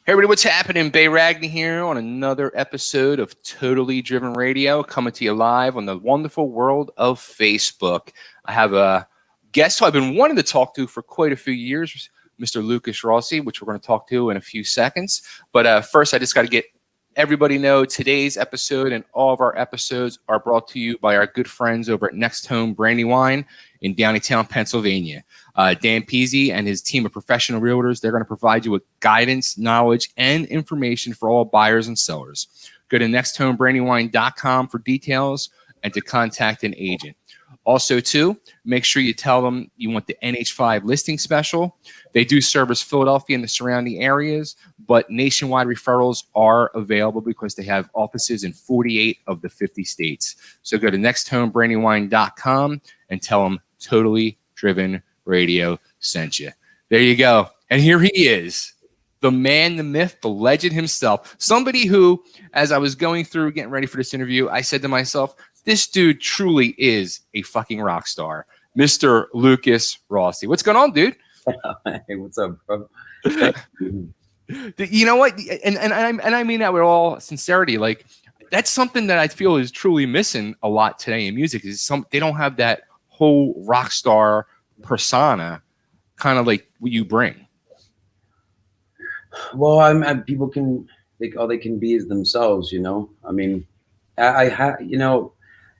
Hey everybody, what's happening? Bay Ragni here on another episode of Totally Driven Radio, coming to you live on the wonderful world of Facebook. I have a guest who I've been wanting to talk to for quite a few years, Mr. Lukas Rossi, which we're going to talk to in a few seconds. But first, I just got to get everybody know today's episode and all of our episodes are brought to you by our good friends over at Next Home Brandy Wine in Downtown, Pennsylvania. Dan Peasy and his team of professional realtors, they're going to provide you with guidance, knowledge, and information for all buyers and sellers. Go to nexthomebrandywine.com for details and to contact an agent. Also, too, make sure you tell them you want the NH5 listing special. They do service Philadelphia and the surrounding areas, but nationwide referrals are available because they have offices in 48 of the 50 states. So go to nexthomebrandywine.com and tell them Totally Driven Radio sent you. There you go. And here he is, the man, the myth, the legend himself. Somebody who, as I was going through getting ready for this interview, I said to myself, this dude truly is a fucking rock star, Mr. Lukas Rossi. What's going on, dude? Hey, what's up, bro? You know what? And I mean that with all sincerity. Like, that's something that I feel is truly missing a lot today in music. Is they don't have that whole rock star persona, kind of like what you bring. Well, people can all they can be is themselves, you know. I mean,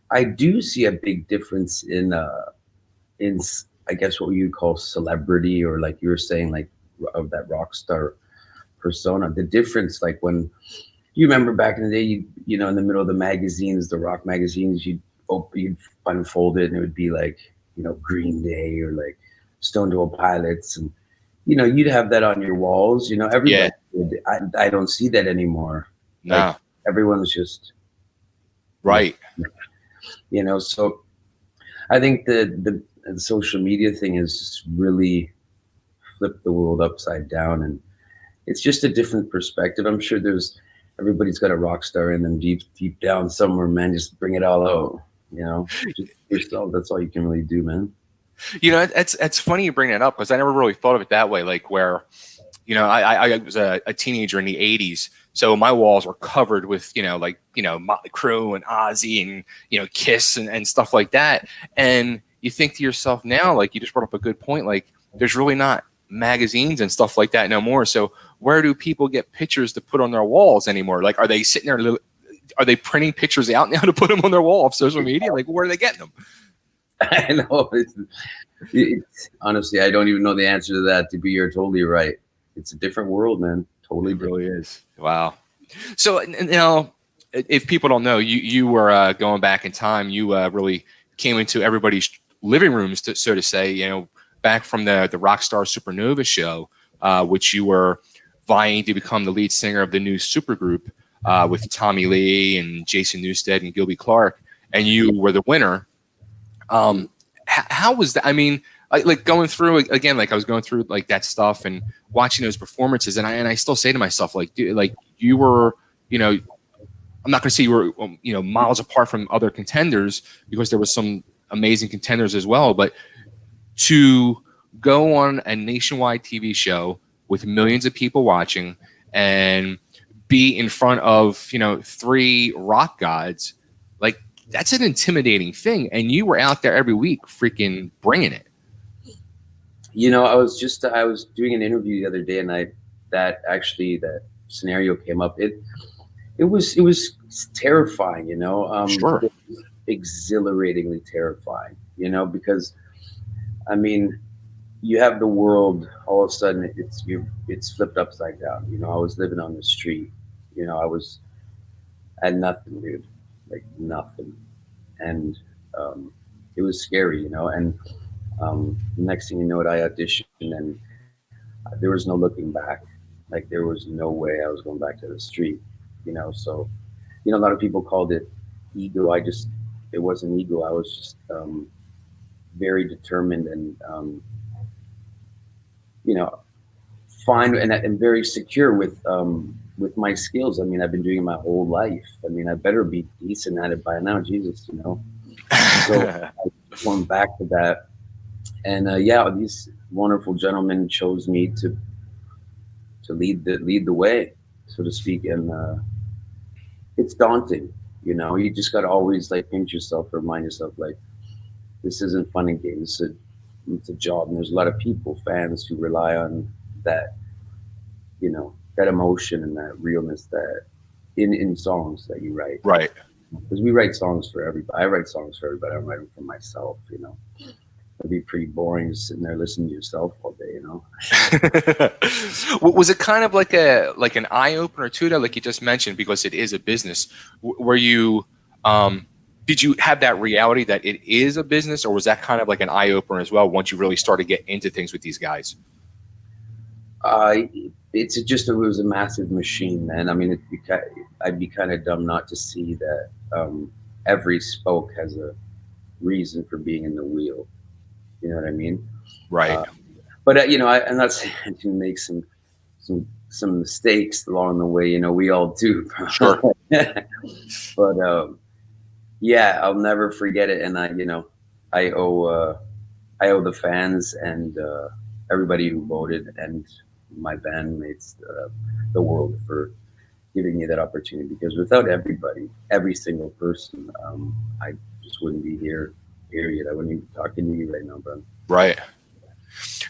I do see a big difference in I guess what you call celebrity, or like you were saying, like of that rock star persona. The difference, like when you remember back in the day, you know, in the middle of the magazines, the rock magazines, you'd unfold it and it would be like, you know, Green Day or like Stone Temple Pilots, and you know, you'd have that on your walls. You know, everybody. Yeah. I don't see that anymore. No, like, everyone's just right. You know, so I think the social media thing has just really flipped the world upside down, and it's just a different perspective. I'm sure everybody's got a rock star in them deep down somewhere, man. Just bring it all out, you know. Just yourself. That's all you can really do, man. You know, it's funny you bring that up because I never really thought of it that way. Like where, you know, I was a teenager in the 80s. So my walls were covered with, you know, like, you know, Motley Crue and Ozzy and, you know, Kiss and stuff like that. And you think to yourself now, like you just brought up a good point, like there's really not magazines and stuff like that no more. So where do people get pictures to put on their walls anymore? Like, are they sitting there, are they printing pictures out now to put them on their wall of social media? Like, where are they getting them? I know. It's honestly, I don't even know the answer to that. You're totally right. It's a different world, man. Totally it really is. Wow. So, you know, if people don't know, you were going back in time. You really came into everybody's living rooms, so to say, you know, back from the Rockstar Supernova show, which you were vying to become the lead singer of the new supergroup with Tommy Lee and Jason Newsted and Gilby Clark, and you were the winner. How was that? I mean, like going through again, like I was going through like that stuff and watching those performances, and I still say to myself, like, dude, like you were, you know, I'm not going to say you were, you know, miles apart from other contenders because there was some amazing contenders as well, but to go on a nationwide TV show with millions of people watching and be in front of, you know, 3 rock gods, like that's an intimidating thing. And you were out there every week freaking bringing it. You know, I was doing an interview the other day, and that scenario came up. It was terrifying, you know. Sure. Exhilaratingly terrifying, you know, because I mean, you have the world all of a sudden it's flipped upside down. You know, I was living on the street. You know, I had nothing, dude, like nothing, and it was scary, you know. And next thing you know, I auditioned, and there was no looking back. Like there was no way I was going back to the street, you know. So, you know, a lot of people called it ego. It wasn't ego. I was just very determined and you know, fine and very secure with my skills. I mean, I've been doing it my whole life. I mean, I better be decent at it by now, Jesus, you know. So I went back to that, and yeah, these wonderful gentlemen chose me to lead the way, so to speak. And it's daunting, you know. You just got to always like pinch yourself, remind yourself like this isn't fun and games. It's a job, and there's a lot of people, fans, who rely on that, you know, that emotion and that realness that in songs that you write. Right. Because we write songs for everybody. I write songs for everybody. I don't write them for myself, you know. It'd be pretty boring just sitting there listening to yourself all day, you know. Was it kind of like an eye opener too, though, like you just mentioned, because it is a business? Were you did you have that reality that it is a business, or was that kind of like an eye opener as well once you really started getting into things with these guys? It was a massive machine, man. I mean, I'd be kind of dumb not to see that every spoke has a reason for being in the wheel. You know what I mean? Right. But you know, I'm not saying I didn't make some mistakes along the way. You know, we all do. Sure. But yeah, I'll never forget it. And I owe the fans and everybody who voted and my bandmates the world for giving me that opportunity. Because without everybody, every single person, I just wouldn't be here. Period. I wouldn't even be talking to you right now, bro. Right.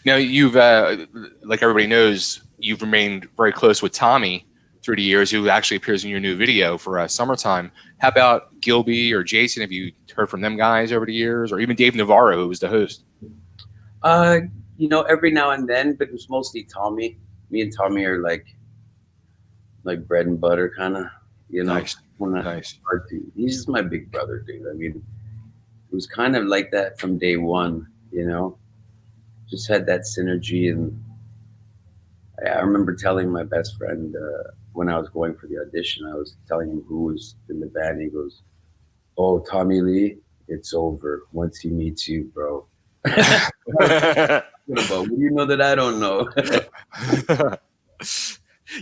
Now you've, like everybody knows, you've remained very close with Tommy through the years, who actually appears in your new video for Summertime. How about Gilby or Jason? Have you heard from them guys over the years, or even Dave Navarro, who was the host? You know, every now and then, but it was mostly Tommy. Me and Tommy are like bread and butter, kind of. You know, Nice. Nice. He's just my big brother, dude. I mean, it was kind of like that from day one. You know, just had that synergy. And I remember telling my best friend when I was going for the audition, I was telling him who was in the band. He goes, "Oh, Tommy Lee, it's over once he meets you, bro." What do you know that I don't know?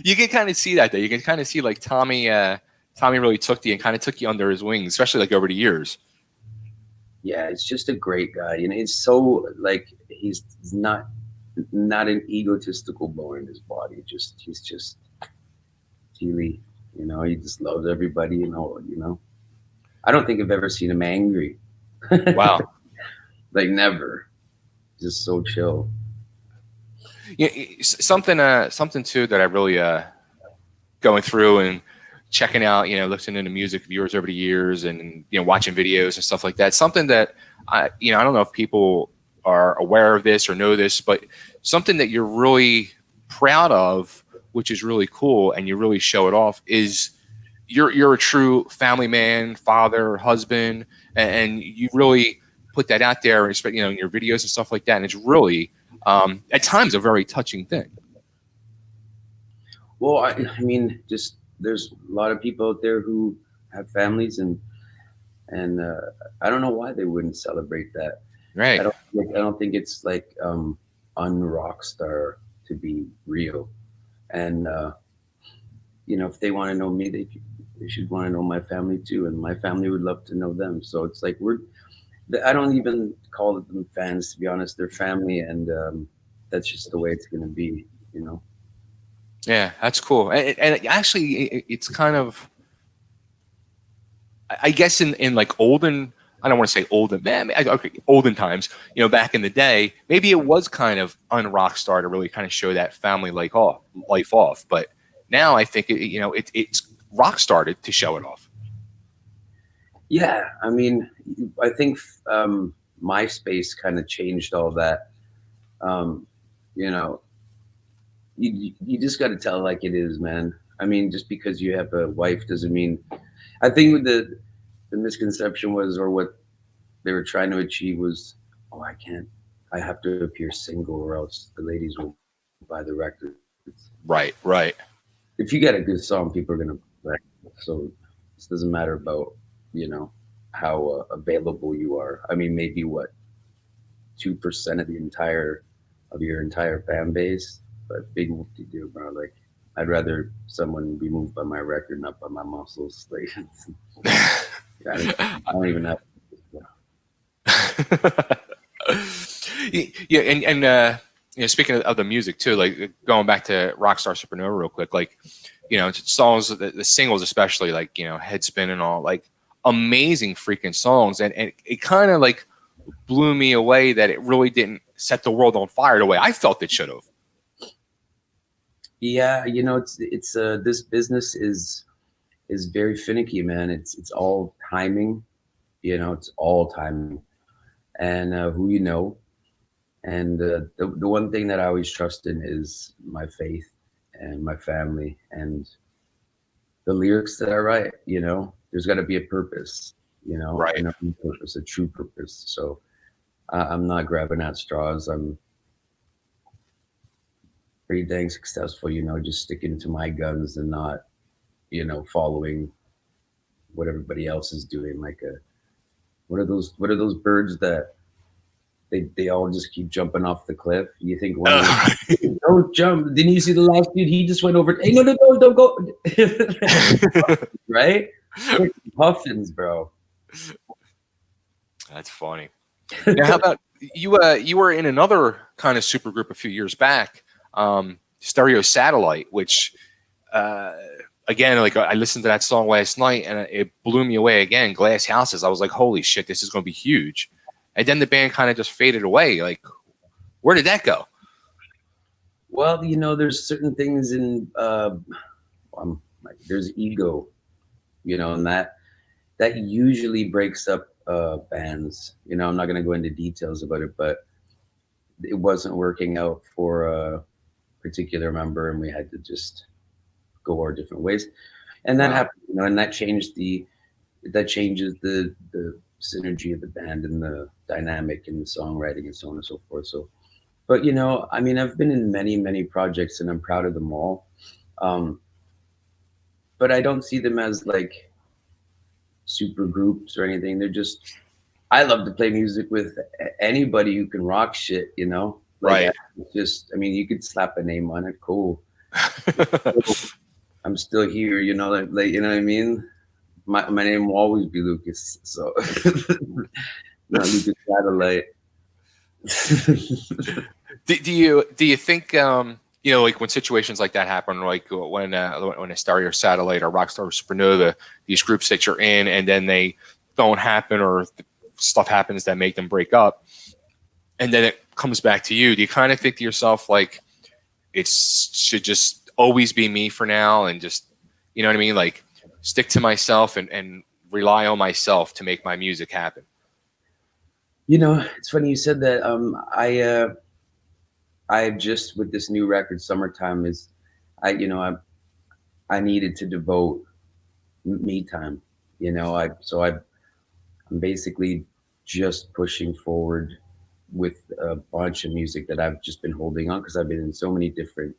You can kind of see that, though. You can kind of see like Tommy really took you under his wings, especially like over the years. Yeah, he's just a great guy. You know, it's so like he's not an egotistical bone in his body. He's just Teely. You know, he just loves everybody. You know. I don't think I've ever seen him angry. Wow. Like never. Just so chill. Yeah, something too that I really going through and checking out, listening to music of yours over the years, and watching videos and stuff like that. Something that I don't know if people are aware of this or know this, but something that you're really proud of, which is really cool, and you really show it off, is you're a true family man, father, husband, and you really put that out there, in your videos and stuff like that. And it's really, at times, a very touching thing. Well, I mean, just there's a lot of people out there who have families, and I don't know why they wouldn't celebrate that. Right. I don't think it's like un-rockstar to be real. And if they want to know me, they should want to know my family too, and my family would love to know them. So it's like I don't even call them fans, to be honest. They're family, and that's just the way it's going to be, Yeah, that's cool. And actually, it's kind of, I guess, in like olden, I don't want to say olden, olden times, back in the day, maybe it was kind of un-rockstar to really kind of show that family life off. But now I think it's rockstar to show it off. Yeah, I mean, I think MySpace kind of changed all that. You just got to tell it like it is, man. I mean, just because you have a wife doesn't mean. I think the misconception was, or what they were trying to achieve was, oh, I have to appear single, or else the ladies will buy the records. Right. If you get a good song, people are gonna buy it. So this doesn't matter about how available you are. I mean, maybe 2% of your entire fan base, but big whoop-de-doo, bro. Like, I'd rather someone be moved by my record, not by my muscles. Like, I don't even have. Yeah, and speaking of the music too, like going back to Rockstar Supernova real quick, like, songs, the singles especially, like, Head Spin and all, like amazing freaking songs. And it kind of like blew me away that it really didn't set the world on fire the way I felt it should have. Yeah, it's this business is very finicky, man. It's all timing, it's all timing, and who and the one thing that I always trust in is my faith and my family and the lyrics that I write. There's got to be a purpose, Right. a purpose, a true purpose. So I'm not grabbing at straws. I'm pretty dang successful, just sticking to my guns and not, following what everybody else is doing. Like what are those birds that they all just keep jumping off the cliff? You think one of them, don't jump. Didn't you see the last dude? He just went over. Hey, no, don't go. Right? Puffins, bro. That's funny. Now, how about you? You were in another kind of super group a few years back, Stereo Satellite, which again, like I listened to that song last night and it blew me away again. Glass Houses. I was like, holy shit, this is going to be huge. And then the band kind of just faded away. Like, where did that go? Well, there's certain things in there's ego, and that usually breaks up bands. I'm not going to go into details about it, but it wasn't working out for a particular member, and we had to just go our different ways. And that happened, and that changes the synergy of the band and the dynamic and the songwriting and so on and so forth. So, but I've been in many, many projects and I'm proud of them all. But I don't see them as like super groups or anything. They're just, I love to play music with anybody who can rock shit, Like, right. You could slap a name on it. Cool. I'm still here, like, you know what I mean? My name will always be Lucas, so not Lucas Satellite. do you think like when situations like that happen, like when a Stereo Satellite or Rockstar Supernova, these groups that you're in, and then they don't happen or stuff happens that make them break up, and then it comes back to you? Do you kind of think to yourself like it should just always be me for now, and just, you know what I mean, like stick to myself and rely on myself to make my music happen? It's funny you said that. I just, with this new record, Summertime, I needed to devote me time. I'm basically just pushing forward with a bunch of music that I've just been holding on because I've been in so many different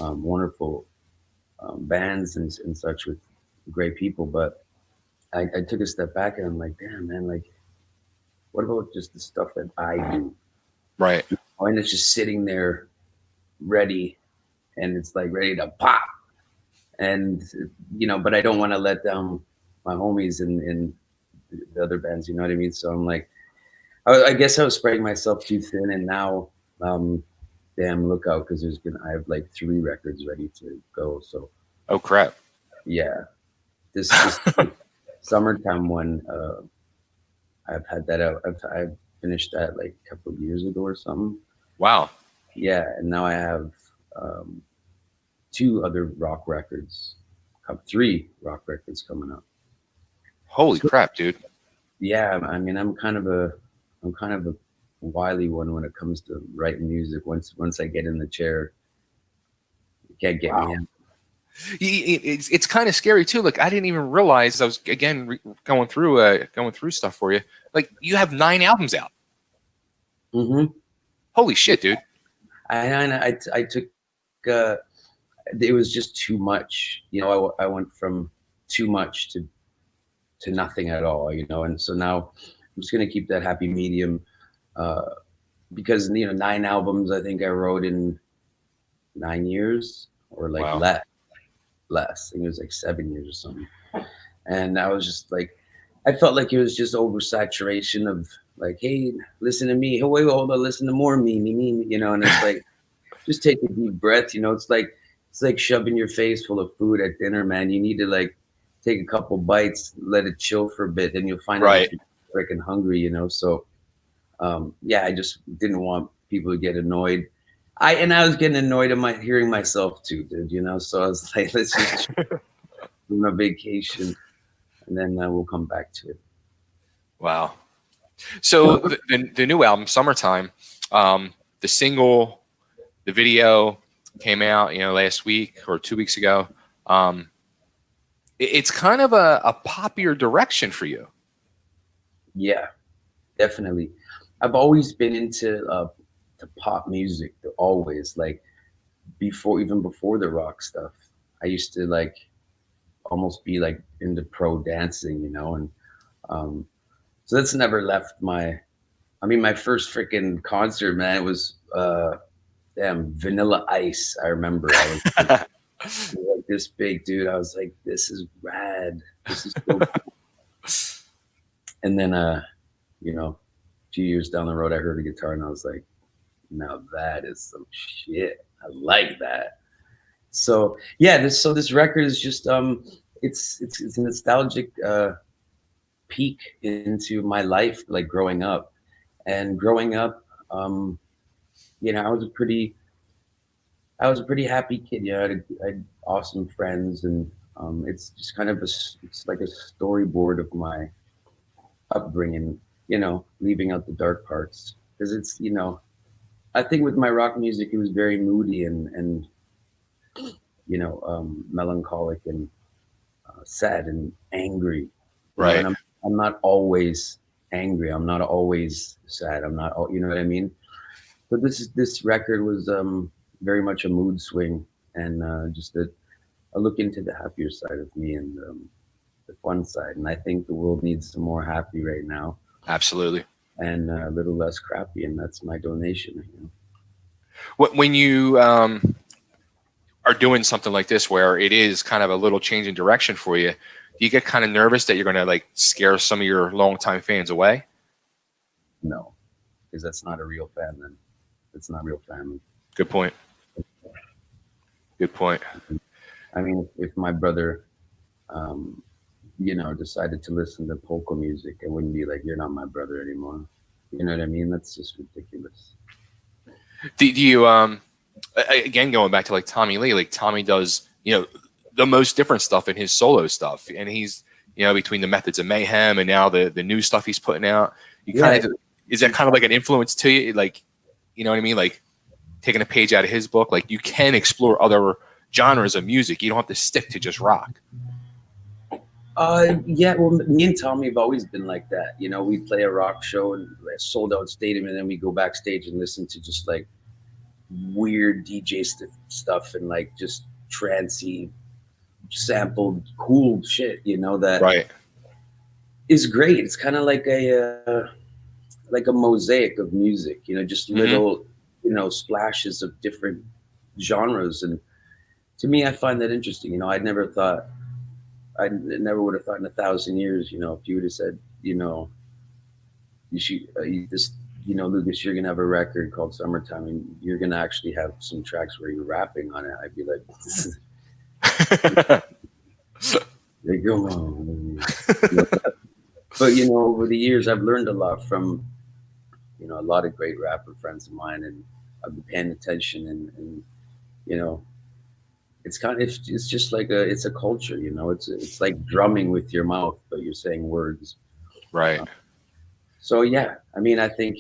wonderful bands and such with great people. But I took a step back and I'm like, damn, man, like, what about just the stuff that I do? Right. And it's just sitting there ready, and it's like ready to pop. And, but I don't want to let down my homies in the other bands, you know what I mean? So I'm like, I guess I was spreading myself too thin, and now, damn, look out, because I have like 3 records ready to go. So, oh crap, yeah, this Summertime one, I've had that out. I've finished that like a couple of years ago or something. Wow. Yeah, and now I have 2 other rock records, 3 rock records coming up. Holy crap, dude. Yeah, I mean, I'm kind of a wily one when it comes to writing music. Once I get in the chair, you can't get me in. It's kind of scary too. Like, I didn't even realize, I was again going through stuff for you. Like, you have 9 albums out. Mm-hmm. Holy shit, dude. I took it was just too much. I went from too much to nothing at all, and so now I'm just gonna keep that happy medium, because 9 albums I think I wrote in 9 years, or like Wow. less. I think it was like 7 years or something. And I was just like, I felt like it was just oversaturation of like, hey, listen to me. Oh, wait, hold on, listen to more me, you know. And it's like, just take a deep breath. You know, it's like shoving your face full of food at dinner, man. You need to like take a couple bites, let it chill for a bit, and you'll find out if Right. you're freaking hungry. You know, so yeah, I just didn't want people to get annoyed. I was getting annoyed at hearing myself too, dude. You know, so I was like, let's just go on a vacation, and then we'll come back to it. Wow. So the new album, Summertime, the single, the video came out, last week or 2 weeks ago. It's kind of a poppier direction for you. Yeah, definitely. I've always been into to pop music, always, like even before the rock stuff. I used to like almost be like into pro dancing, you know, and so that's never left my. I mean, my first freaking concert, man, it was damn Vanilla Ice. I remember I was like this big dude. I was like, this is rad. This is so cool. And then you know, a few years down the road, I heard a guitar and I was like, now that is some shit. I like that. So yeah, this record is just it's a nostalgic peek into my life, like growing up. And growing up, you know, I was a pretty happy kid. You know, I had awesome friends, and it's just kind of it's like a storyboard of my upbringing. You know, leaving out the dark parts because it's, you know, I think with my rock music, it was very moody and you know, melancholic and sad and angry. You know, Right. and I'm not always angry. I'm not always sad. I'm not, you know what I mean? But this record was very much a mood swing and just a look into the happier side of me and the fun side. And I think the world needs some more happy right now Absolutely. and a little less crappy. And that's my donation. You know? When you are doing something like this, where it is kind of a little change in direction for you, do you get kind of nervous that you're going to like scare some of your longtime fans away? No, because that's not a real fan then. It's not real family. Good point. Good point. I mean, if my brother, you know, decided to listen to polka music, I wouldn't be like, "You're not my brother anymore." You know what I mean? That's just ridiculous. Do you again, going back to like Tommy Lee, like Tommy does, the most different stuff in his solo stuff, and he's, between the Methods of Mayhem and now the new stuff he's putting out. You kind of, is that kind of like an influence to you? Like, you know what I mean? Like taking a page out of his book, like you can explore other genres of music. You don't have to stick to just rock. Yeah, well, me and Tommy have always been like that. You know, we play a rock show and a sold out stadium, and then we go backstage and listen to just like weird DJ stuff and like just trancey, sampled, cool shit. You know, that Right. is great. It's kind of like a mosaic of music. You know, just little, you know, splashes of different genres. And to me, I find that interesting. You know, I never would have thought in 1,000 years, you know, if you would have said, you know, you should, you know, Lukas, you're going to have a record called Summertime and you're going to actually have some tracks where you're rapping on it. I'd be like, they go on. But, you know, over the years, I've learned a lot from, you know, a lot of great rapper friends of mine, and I've been paying attention and you know, it's just like it's a culture, you know. It's like drumming with your mouth, but you're saying words. Right. So yeah, I mean, I think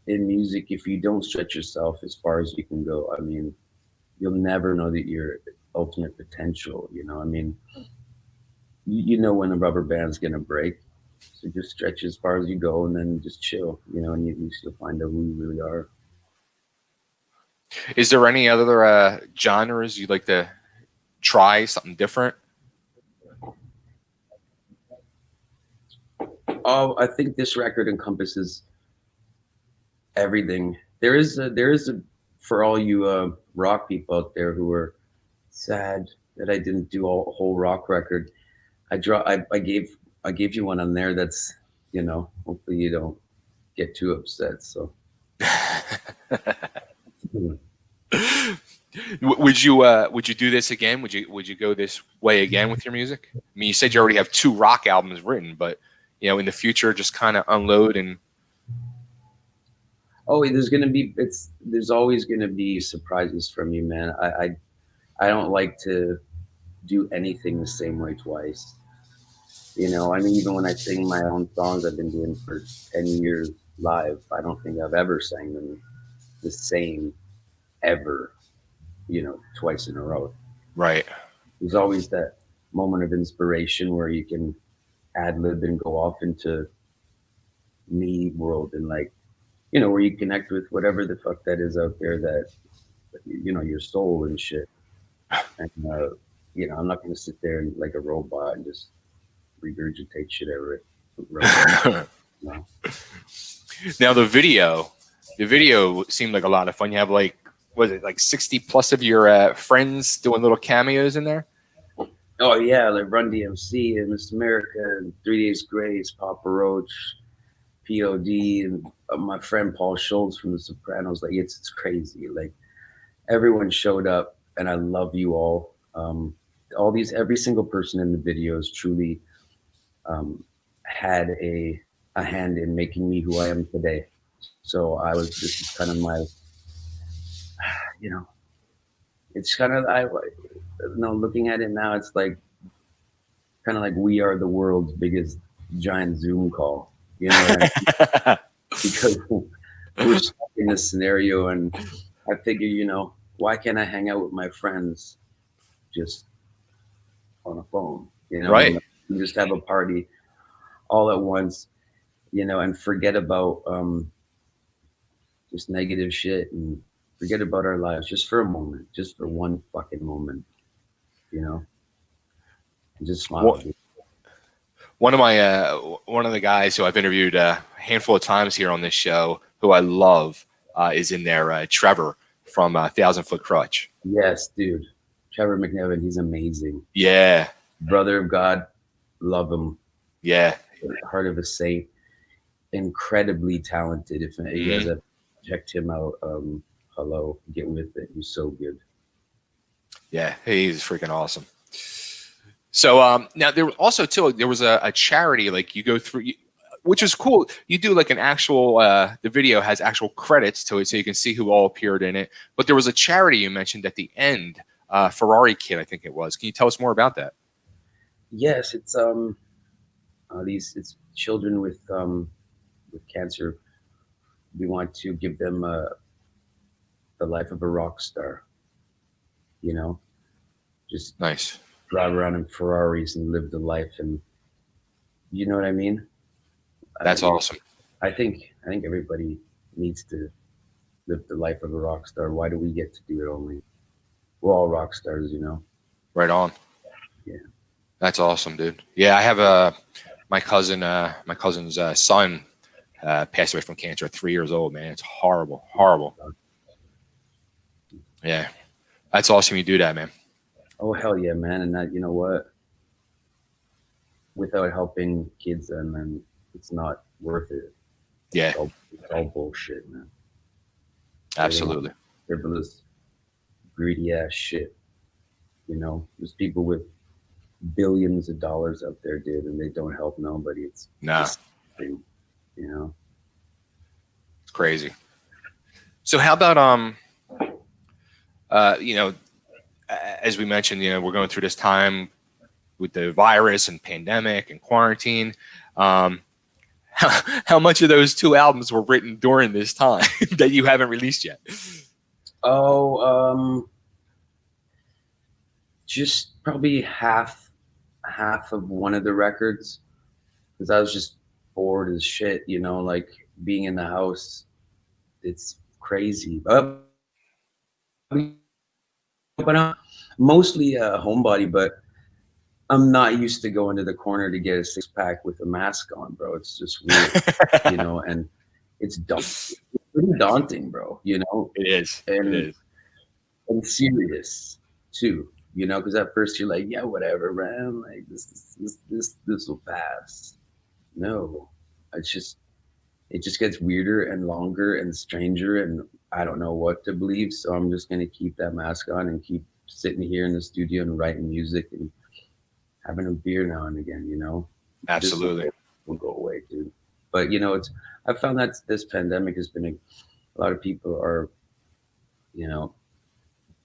in music, if you don't stretch yourself as far as you can go, I mean, you'll never know that your ultimate potential. You know, I mean, you know when a rubber band's gonna break, so just stretch as far as you go, and then just chill. You know, and at least you'll find out who you really are. Is there any other genres you'd like to try, something different? Oh, I think this record encompasses everything. There is a for all you rock people out there who are sad that I didn't do a whole rock record. I gave you one on there that's, you know, hopefully you don't get too upset. So would you do this again? Would you go this way again with your music? I mean, you said you already have 2 rock albums written, but in the future, just kind of unload and. Oh, there's always gonna be surprises from you, man. I don't like to do anything the same way twice. I mean, even when I sing my own songs I've been doing for 10 years live, I don't think I've ever sang them the same ever, twice in a row. Right. There's always that moment of inspiration where you can ad lib and go off into me world and where you connect with whatever the fuck that is out there that, your soul and shit. And, I'm not going to sit there like a robot and just regurgitate shit ever. No. Now the video seemed like a lot of fun. You have like 60 plus of your friends doing little cameos in there? Oh yeah, like Run DMC and Miss America and 3 Days Grace, Papa Roach, POD, and my friend Paul Schultz from The Sopranos. Like it's crazy. Like everyone showed up, and I love you all. Every single person in the videos truly had a hand in making me who I am today. So this is kind of my, it's kind of, looking at it now, it's like, kind of like we are the world's biggest giant Zoom call, because we're stuck in this scenario, and I figure, why can't I hang out with my friends just on a phone, Right. And just have a party all at once, and forget about just negative shit and forget about our lives just for a moment, just for one fucking moment, and just smile. One of the guys who I've interviewed a handful of times here on this show, who I love, is in there. Trevor from 1,000 Foot Crutch. Yes, dude. Trevor McNevin, he's amazing. Yeah. Brother of God, love him. Yeah. Heart of a saint. Incredibly talented. If you guys have checked him out, hello, get with it. He's so good. Yeah, he's freaking awesome. So now there also too, there was a charity like you go through, which is cool. You do like an actual the video has actual credits to it, so you can see who all appeared in it. But there was a charity you mentioned at the end, Ferrari Kid, I think it was. Can you tell us more about that? Yes, it's it's children with cancer. We want to give them the life of a rock star. Just nice. Drive around in Ferraris and live the life, and you know what I mean? That's awesome. I think everybody needs to live the life of a rock star. Why do we get to do it only? We're all rock stars, Right on. Yeah. That's awesome, dude. Yeah, I have my cousin's son passed away from cancer at 3 years old, man. It's horrible. Yeah. That's awesome you do that, man. Oh, hell yeah, man. And that, you know what? Without helping kids, and then it's not worth it. Yeah. It's all bullshit, man. Absolutely. Frivolous, greedy ass shit. There's people with billions of dollars out there, dude, and they don't help nobody. It's disgusting, It's crazy. So how about as we mentioned, we're going through this time with the virus and pandemic and quarantine. How much of those 2 albums were written during this time that you haven't released yet? Oh, just probably half of one of the records, because I was just bored as shit, like being in the house. It's crazy. But mostly a homebody, but I'm not used to going to the corner to get a 6-pack with a mask on, bro. It's just weird, and it's pretty daunting, bro. It is. And it is. And serious too, because at first you're like, yeah, whatever, man. Like this will pass. No, it's just it just gets weirder and longer and stranger, and I don't know what to believe. So I'm just gonna keep that mask on and keep sitting here in the studio and writing music and having a beer now and again. Absolutely. This will go away, dude. But I found that this pandemic has been a lot of people are,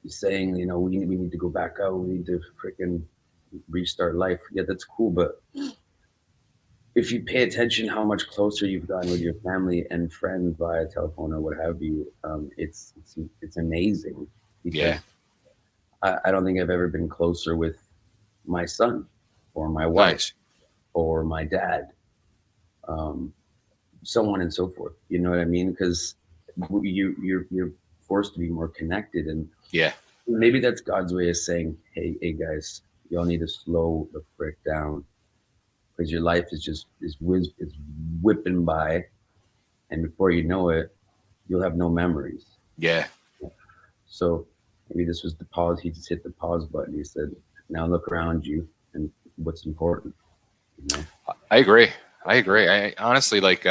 saying, we need to go back out. We need to freaking restart life. Yeah, that's cool, but if you pay attention how much closer you've gotten with your family and friends via telephone or what have you, it's amazing. Because Yeah. I don't think I've ever been closer with my son or my wife Nice. or my dad, so on and so forth. You know what I mean? Because you're forced to be more connected, and Yeah. maybe that's God's way of saying, hey guys, y'all need to slow the frick down, because your life is whipping by, and before you know it, you'll have no memories. Yeah. So maybe this was the pause. He just hit the pause button. He said, now look around you and what's important. I agree. I honestly, like,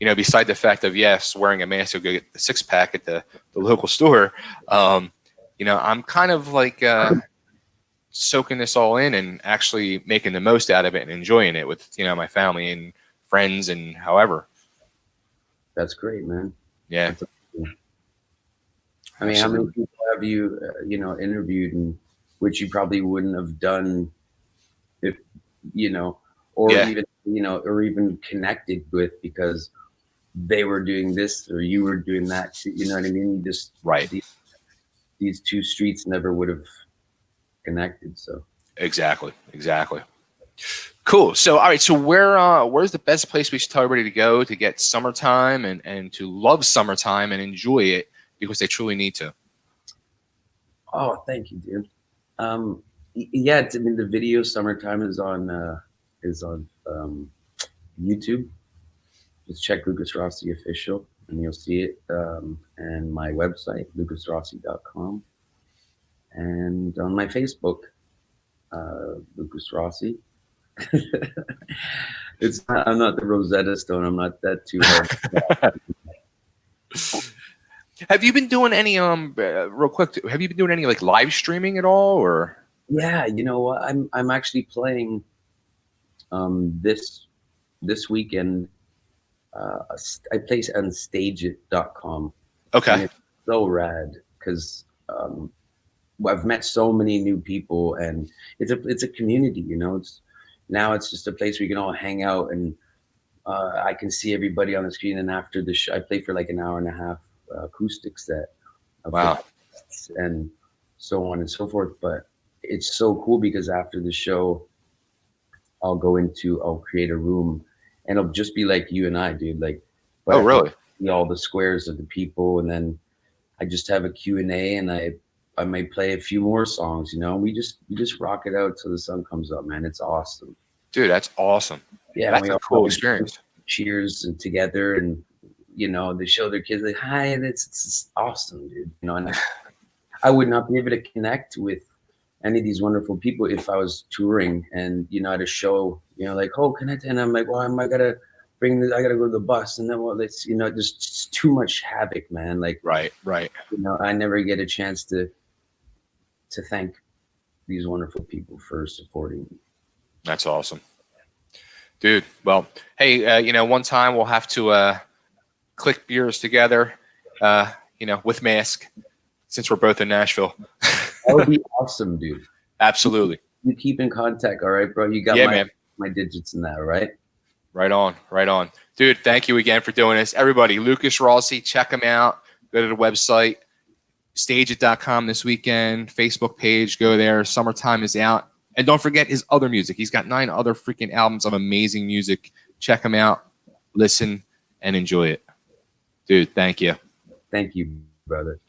beside the fact of, yes, wearing a mask to go get the 6-pack at the local store, I'm kind of like soaking this all in and actually making the most out of it and enjoying it with, my family and friends and however. That's great, man. Yeah. I mean, how many people have you, interviewed, and which you probably wouldn't have done if, or even, or even connected with because they were doing this or you were doing that too, you know what I mean? You just, right. These two streets never would have connected. So exactly. Cool. So, all right. So where's the best place we should tell everybody to go to get summertime and to love summertime and enjoy it because they truly need to? Oh, thank you, dude. Yeah, the video "Summertime" is on YouTube. Just check Lukas Rossi official and you'll see it. And my website, lucasrossi.com, and on my Facebook, Lukas Rossi. I'm not the Rosetta Stone. I'm not that too hard. Have you been doing any real quick? Have you been doing any like live streaming at all, or? Yeah, you know what? I'm actually playing this weekend. I play on stageit.com. Okay. And it's so rad because I've met so many new people, and it's a community. It's just a place where you can all hang out, and I can see everybody on the screen. And after the show, I play for like an hour and a half acoustic set. Wow. And so on and so forth. But it's so cool because after the show, I'll create a room, and it'll just be like you and I, dude. Like, oh, really? See all the squares of the people, and then I just have a Q&A, and I might play a few more songs. We just rock it out till the sun comes up, man. It's awesome, dude. That's awesome. Yeah, that's a cool experience. Cheers and together, and they show their kids like, hi, and it's awesome, dude. And I would not be able to connect with any of these wonderful people if I was touring and at a show, like, oh, Cannata, and I'm like, well, I gotta go to the bus, and then let's just too much havoc, man. Like, right. I never get a chance to thank these wonderful people for supporting me. That's awesome, dude. Well, hey, one time we'll have to click beers together, with mask, since we're both in Nashville. That would be awesome, dude. Absolutely. You keep in contact, all right, bro? You got my digits in that, all right? Right on. Dude, thank you again for doing this. Everybody, Lukas Rossi, check him out. Go to the website, stageit.com this weekend, Facebook page, go there. Summertime is out. And don't forget his other music. He's got 9 other freaking albums of amazing music. Check him out, listen, and enjoy it. Dude, thank you. Thank you, brother.